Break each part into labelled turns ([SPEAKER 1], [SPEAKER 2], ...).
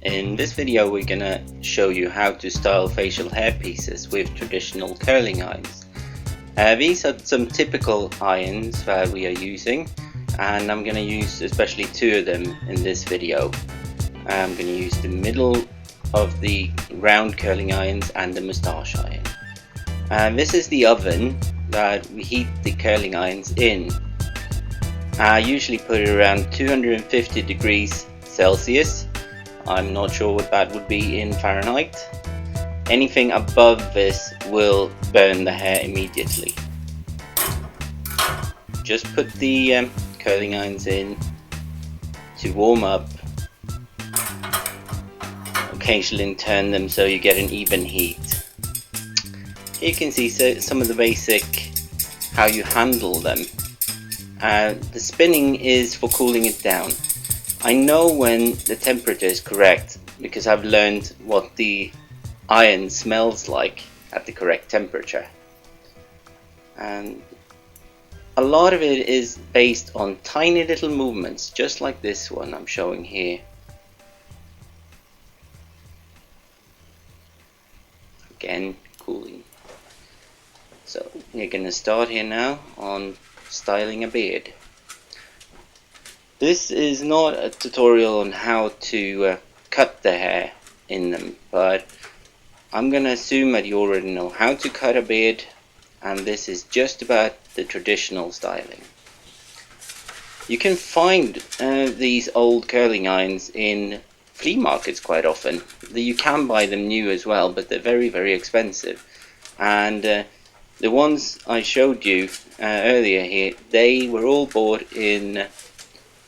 [SPEAKER 1] In this video we're gonna show you how to style facial hair pieces with traditional curling irons. These are some typical irons that we are using, and I'm gonna use especially two of them in this video. I'm gonna use the middle of the round curling irons and the moustache iron. This is the oven that we heat the curling irons in. I usually put it around 250 degrees Celsius. I'm not sure what that would be in Fahrenheit. Anything above this will burn the hair immediately. Just put the curling irons in to warm up. Occasionally turn them so you get an even heat. Here you can see some of the basic how you handle them. The spinning is for cooling it down. I know when the temperature is correct because I've learned what the iron smells like at the correct temperature. And a lot of it is based on tiny little movements, just like this one I'm showing here. Again, cooling. So we're going to start here now on styling a beard. This is not a tutorial on how to cut the hair in them, but I'm going to assume that you already know how to cut a beard, and this is just about the traditional styling. You can find these old curling irons in flea markets quite often. You can buy them new as well, but they're very, very expensive. And the ones I showed you earlier here, they were all bought in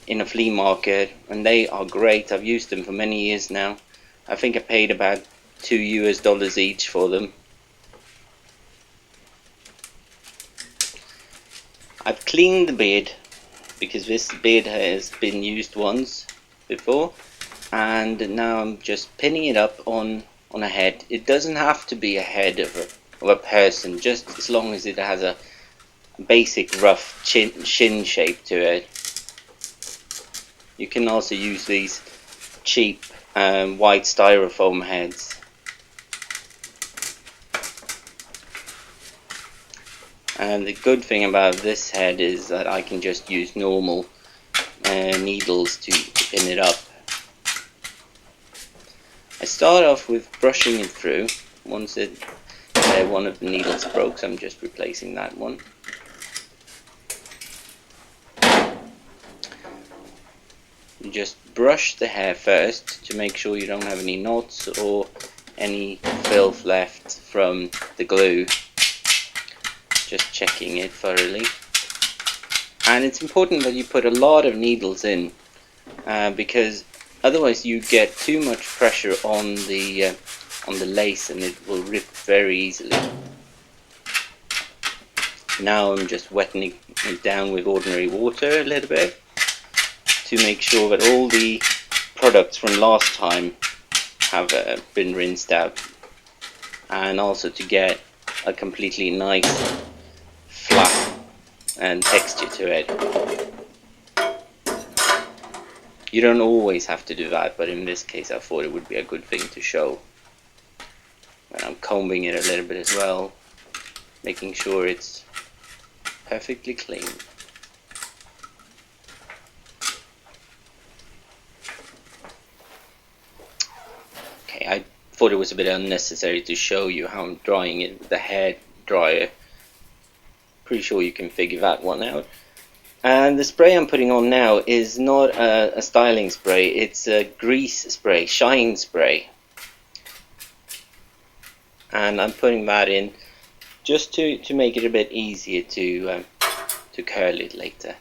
[SPEAKER 1] a flea market, and they are great. I've used them for many years now. I think I paid about $2 each for them. I've cleaned the beard because this beard has been used once before, and now I'm just pinning it up on a head. It doesn't have to be a head of a person, just as long as it has a basic rough chin shape to it. You can also use these cheap white styrofoam heads. And the good thing about this head is that I can just use normal needles to pin it up. I start off with brushing it through. Once one of the needles broke, so I'm just replacing that one. You just brush the hair first to make sure you don't have any knots or any filth left from the glue. Just checking it thoroughly. And it's important that you put a lot of needles in because otherwise you get too much pressure on the lace and it will rip very easily. Now I'm just wetting it down with ordinary water a little bit to make sure that all the products from last time have been rinsed out, and also to get a completely nice flat and texture to it. You don't always have to do that, but in this case I thought it would be a good thing to show. And I'm combing it a little bit as well, making sure it's perfectly clean. I thought it was a bit unnecessary to show you how I'm drying it with the hair dryer. Pretty sure you can figure that one out. And the spray I'm putting on now is not a styling spray, it's a grease spray, shine spray. And I'm putting that in just to make it a bit easier to curl it later.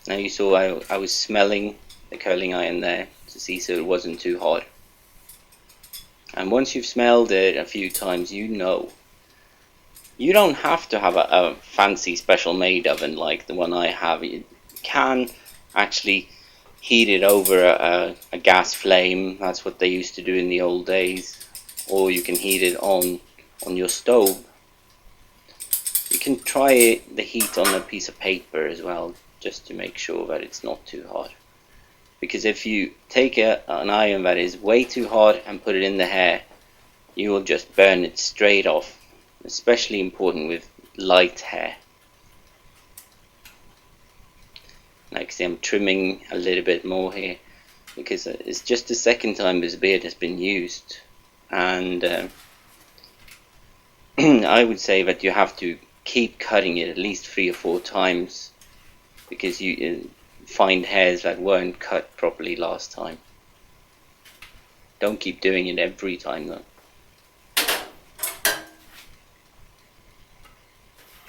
[SPEAKER 1] Now you saw I was smelling the curling iron there to see so it wasn't too hot. And once you've smelled it a few times, you know. You don't have to have a fancy special made oven like the one I have. You can actually heat it over a gas flame. That's what they used to do in the old days. Or you can heat it on your stove. You can try the heat on a piece of paper as well, just to make sure that it's not too hot. because if you take an iron that is way too hot and put it in the hair, you will just burn it straight off. Especially important with light hair. Like see, I'm trimming a little bit more here because it's just the second time this beard has been used, and I would say that you have to keep cutting it at least 3 or 4 times, because you find hairs that weren't cut properly last time. Don't keep doing it every time though.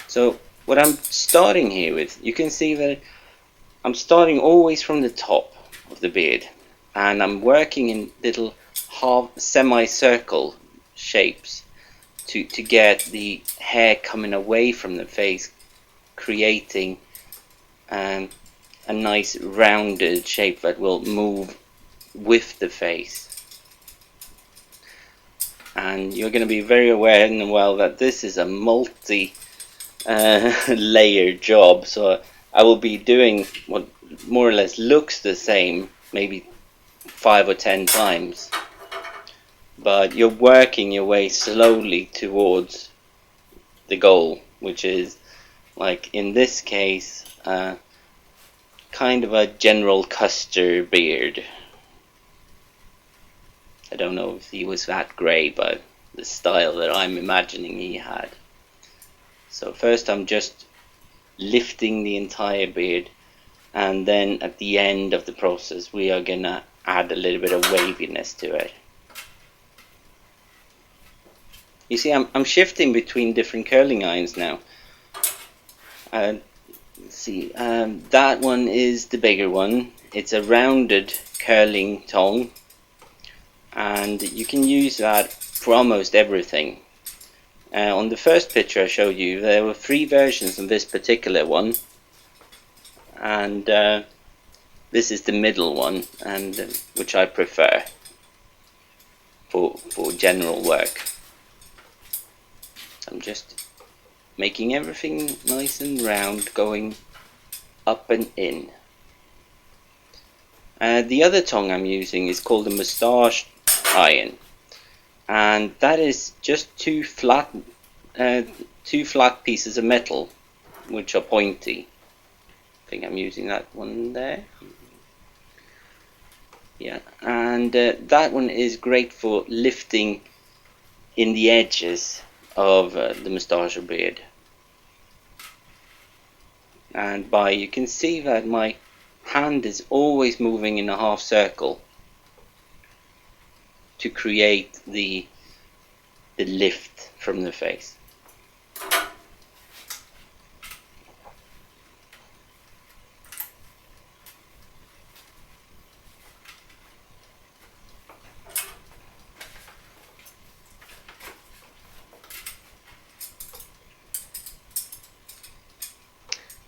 [SPEAKER 1] So what I'm starting here with, you can see that I'm starting always from the top of the beard, and I'm working in little half semicircle shapes to get the hair coming away from the face, creating a nice rounded shape that will move with the face. And you're going to be very aware, Noel, that this is a multi-layered job, so I will be doing what more or less looks the same, maybe 5 or 10 times, but you're working your way slowly towards the goal, which is, like in this case, kind of a General Custer beard. I don't know if he was that grey, but the style that I'm imagining he had. So first I'm just lifting the entire beard, and then at the end of the process we are gonna add a little bit of waviness to it. You see, I'm shifting between different curling irons now. Let's see, that one is the bigger one. It's a rounded curling tong, and you can use that for almost everything. On the first picture I showed you, there were 3 versions of this particular one, and this is the middle one, and which I prefer for general work. I'm just making everything nice and round, going up and in. The other tong I'm using is called a Moustache iron, and that is just two flat pieces of metal which are pointy. I think I'm using that one there. Yeah, and that one is great for lifting in the edges of the moustache or beard. And you can see that my hand is always moving in a half circle to create the lift from the face.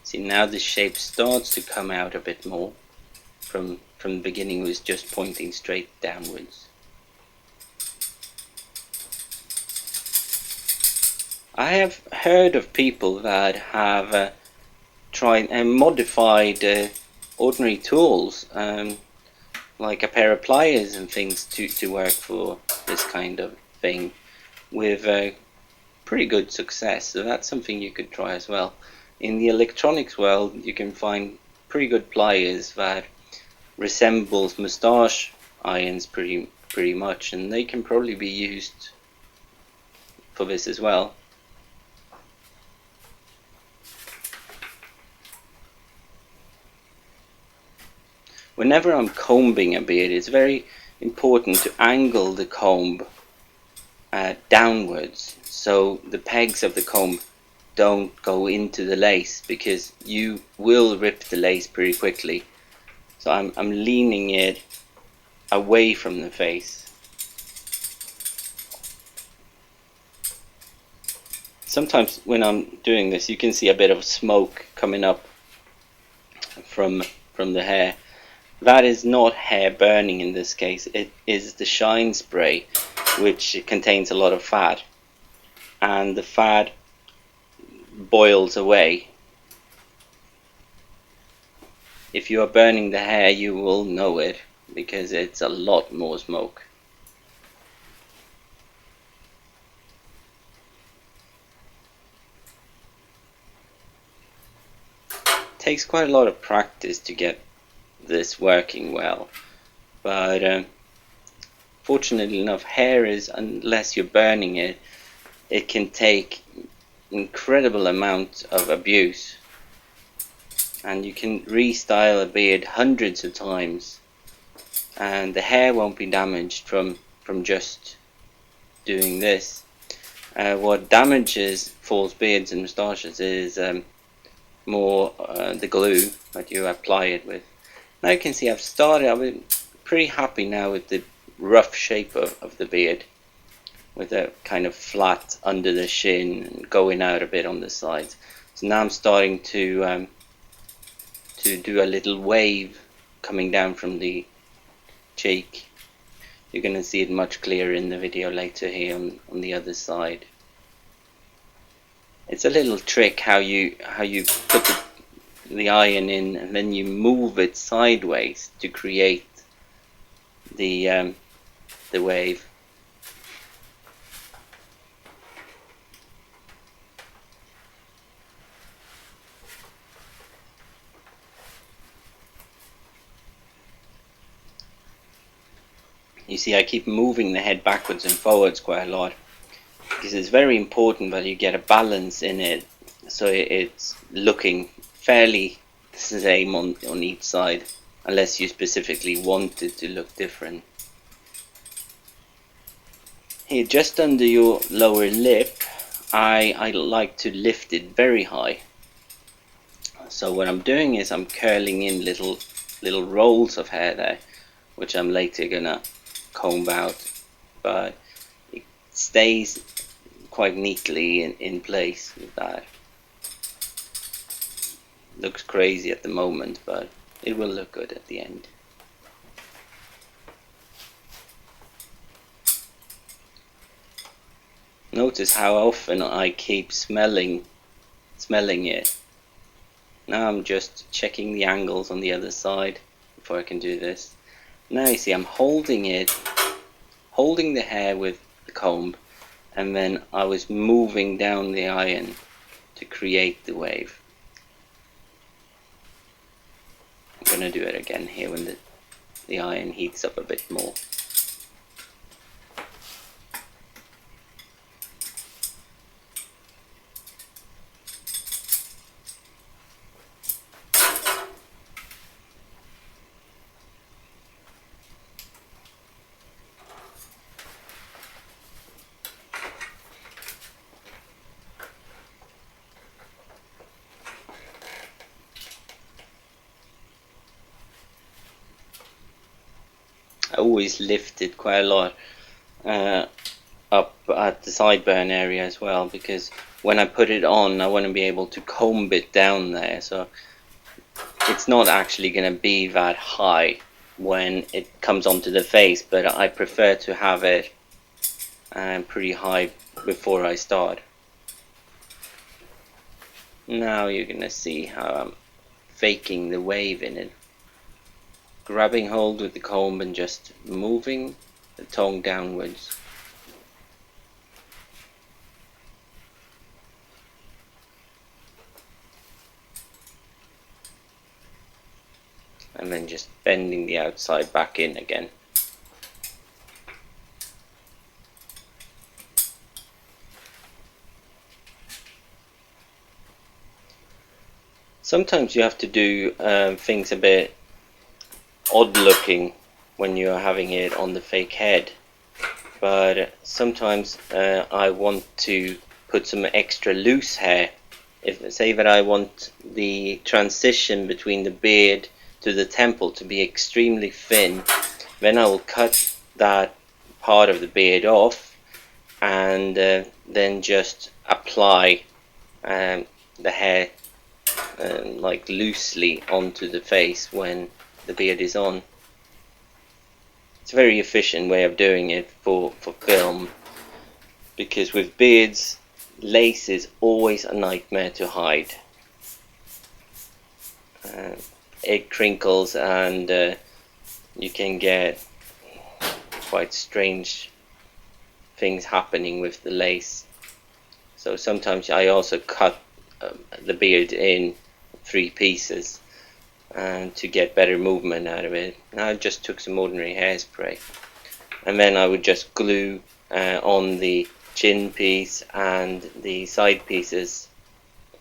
[SPEAKER 1] See, now the shape starts to come out a bit more. From the beginning it was just pointing straight downwards. I have heard of people that have tried and modified ordinary tools, like a pair of pliers and things, to work for this kind of thing with pretty good success. So that's something you could try as well. In the electronics world, you can find pretty good pliers that resembles moustache irons pretty much, and they can probably be used for this as well. Whenever I'm combing a beard, it's very important to angle the comb downwards, so the pegs of the comb don't go into the lace, because you will rip the lace pretty quickly. So I'm leaning it away from the face. Sometimes when I'm doing this, you can see a bit of smoke coming up from the hair. That is not hair burning in this case. It is the shine spray, which contains a lot of fat, and the fat boils away. if you are burning the hair, you will know it, because it's a lot more smoke. It takes quite a lot of practice to get this working well, but fortunately enough, hair is, unless you're burning it, it can take incredible amount of abuse, and you can restyle a beard hundreds of times and the hair won't be damaged from just doing this. What damages false beards and moustaches is more the glue that you apply it with. Now you can see I'm pretty happy now with the rough shape of the beard, with a kind of flat under the shin and going out a bit on the sides. So now I'm starting to do a little wave coming down from the cheek. You're going to see it much clearer in the video later here on the other side. It's a little trick how you put the iron in and then you move it sideways to create the wave. You see, I keep moving the head backwards and forwards quite a lot, because it's very important that you get a balance in it, so it's looking fairly the same on each side, unless you specifically want it to look different. Here, just under your lower lip, I like to lift it very high. So what I'm doing is I'm curling in little rolls of hair there, which I'm later gonna comb out, but it stays quite neatly in place with that. Looks crazy at the moment, but it will look good at the end. Notice how often I keep smelling it. Now I'm just checking the angles on the other side before I can do this. Now you see I'm holding the hair with the comb, and then I was moving down the iron to create the wave. I'm going to do it again here when the iron heats up a bit more. I always lift it quite a lot up at the sideburn area as well, because when I put it on I want to be able to comb it down there, so it's not actually going to be that high when it comes onto the face, but I prefer to have it pretty high before I start. Now you're going to see how I'm faking the wave in it. Grabbing hold with the comb and just moving the tongue downwards. And then just bending the outside back in again. Sometimes you have to do things a bit odd looking when you're having it on the fake head, but sometimes I want to put some extra loose hair. If say that I want the transition between the beard to the temple to be extremely thin, then I will cut that part of the beard off and then just apply the hair like loosely onto the face when the beard is on. It's a very efficient way of doing it for film, because with beards, lace is always a nightmare to hide. it crinkles, and you can get quite strange things happening with the lace. So sometimes I also cut the beard in 3 pieces to get better movement out of it. Now I just took some ordinary hairspray, and then I would just glue on the chin piece and the side pieces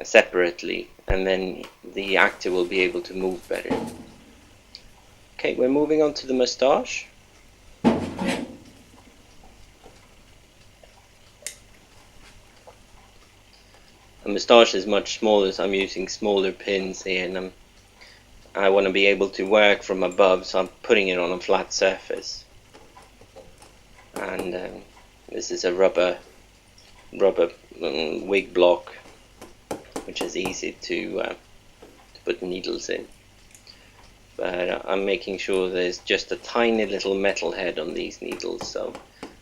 [SPEAKER 1] separately, and then the actor will be able to move better. Okay, we're moving on to the moustache. The moustache is much smaller, so I'm using smaller pins here, and I want to be able to work from above, so I'm putting it on a flat surface. And this is a rubber wig block, which is easy to put needles in. But I'm making sure there's just a tiny little metal head on these needles, so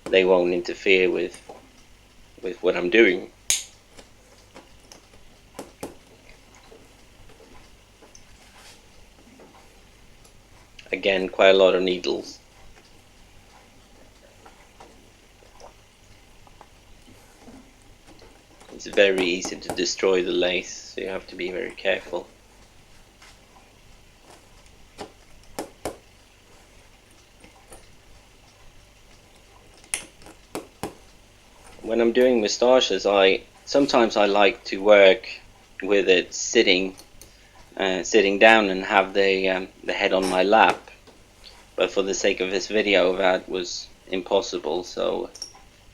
[SPEAKER 1] they won't interfere with what I'm doing. Again, quite a lot of needles. It's very easy to destroy the lace, so you have to be very careful. When I'm doing moustaches, sometimes I like to work with it sitting down and have the head on my lap, but for the sake of this video that was impossible, so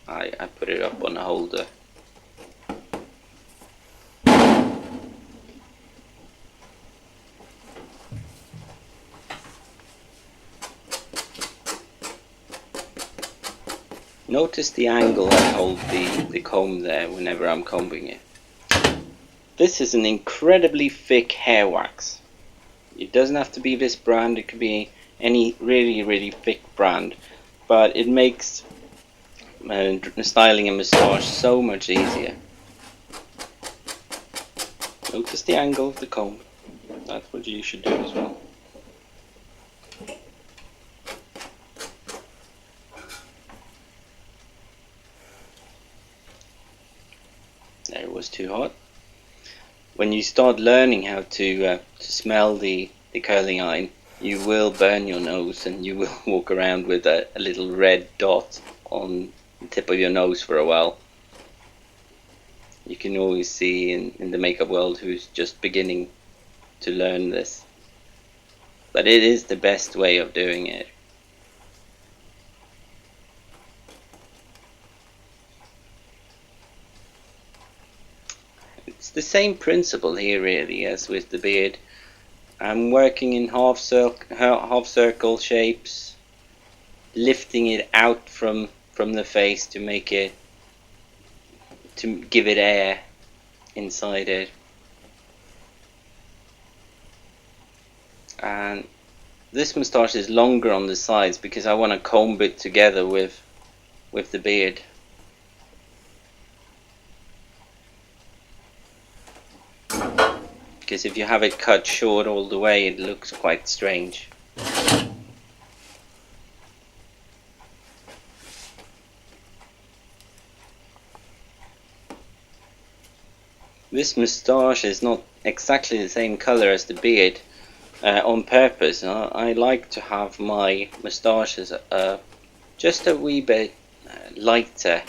[SPEAKER 1] I put it up on a holder. Notice the angle I hold the comb there whenever I'm combing it. This is an incredibly thick hair wax. It doesn't have to be this brand, it could be any really thick brand, but it makes styling a moustache so much easier. Notice the angle of the comb. That's what you should do as well. There, it was too hot. When you start learning how to smell the curling iron, you will burn your nose, and you will walk around with a little red dot on the tip of your nose for a while. You can always see in the makeup world who's just beginning to learn this. But it is the best way of doing it. It's the same principle here really as with the beard. I'm working in half circle shapes, lifting it out from the face to give it air inside it. And this moustache is longer on the sides because I want to comb it together with the beard. Because if you have it cut short all the way, it looks quite strange. This moustache is not exactly the same color as the beard on purpose. I like to have my moustaches just a wee bit lighter,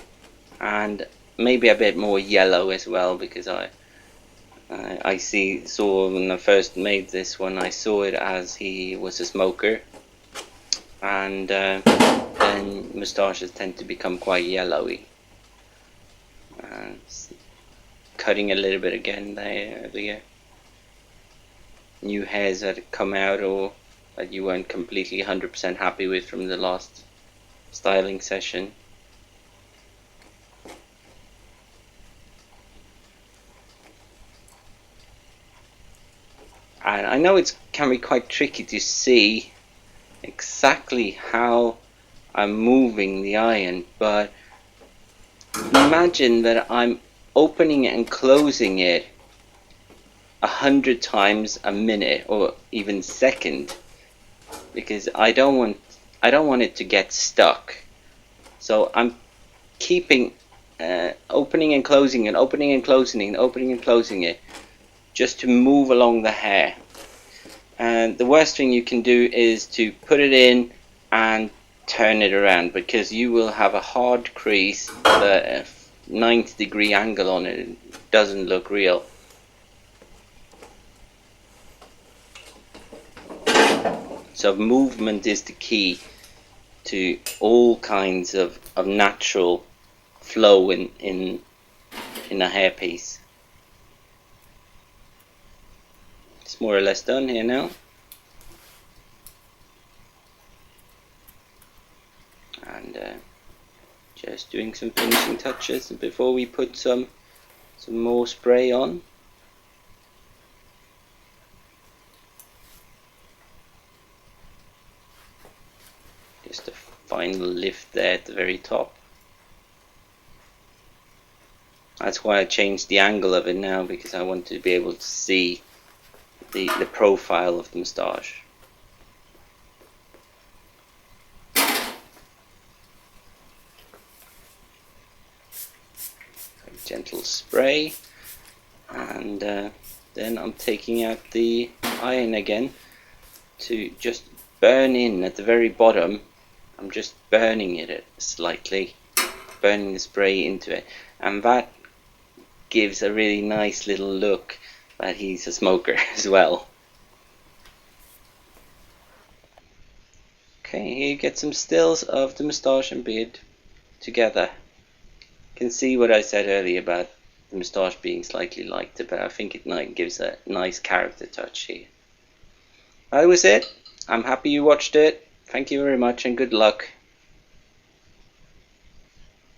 [SPEAKER 1] and maybe a bit more yellow as well, because I saw when I first made this one, I saw it as he was a smoker, and then moustaches tend to become quite yellowy. Cutting a little bit again there, the new hairs that come out or that you weren't completely 100% happy with from the last styling session. And I know it can be quite tricky to see exactly how I'm moving the iron, but imagine that I'm opening it and closing it 100 times a minute or even second, because I don't want it to get stuck. So I'm keeping opening and closing it, opening and closing it, opening and closing it, just to move along the hair. And the worst thing you can do is to put it in and turn it around, because you will have a hard crease with a 90-degree angle on it. It doesn't look real. So movement is the key to all kinds of natural flow in a hairpiece. It's more or less done here now. And just doing some finishing touches before we put some more spray on. Just a final lift there at the very top. That's why I changed the angle of it now, because I want to be able to see the profile of the moustache. Gentle spray, and then I'm taking out the iron again to just burn in at the very bottom. I'm just burning it slightly, burning the spray into it, and that gives a really nice little look that he's a smoker as well. Okay, here you get some stills of the moustache and beard together. You can see what I said earlier about the moustache being slightly lighter, but I think it gives a nice character touch here. That was it. I'm happy you watched it. Thank you very much and good luck.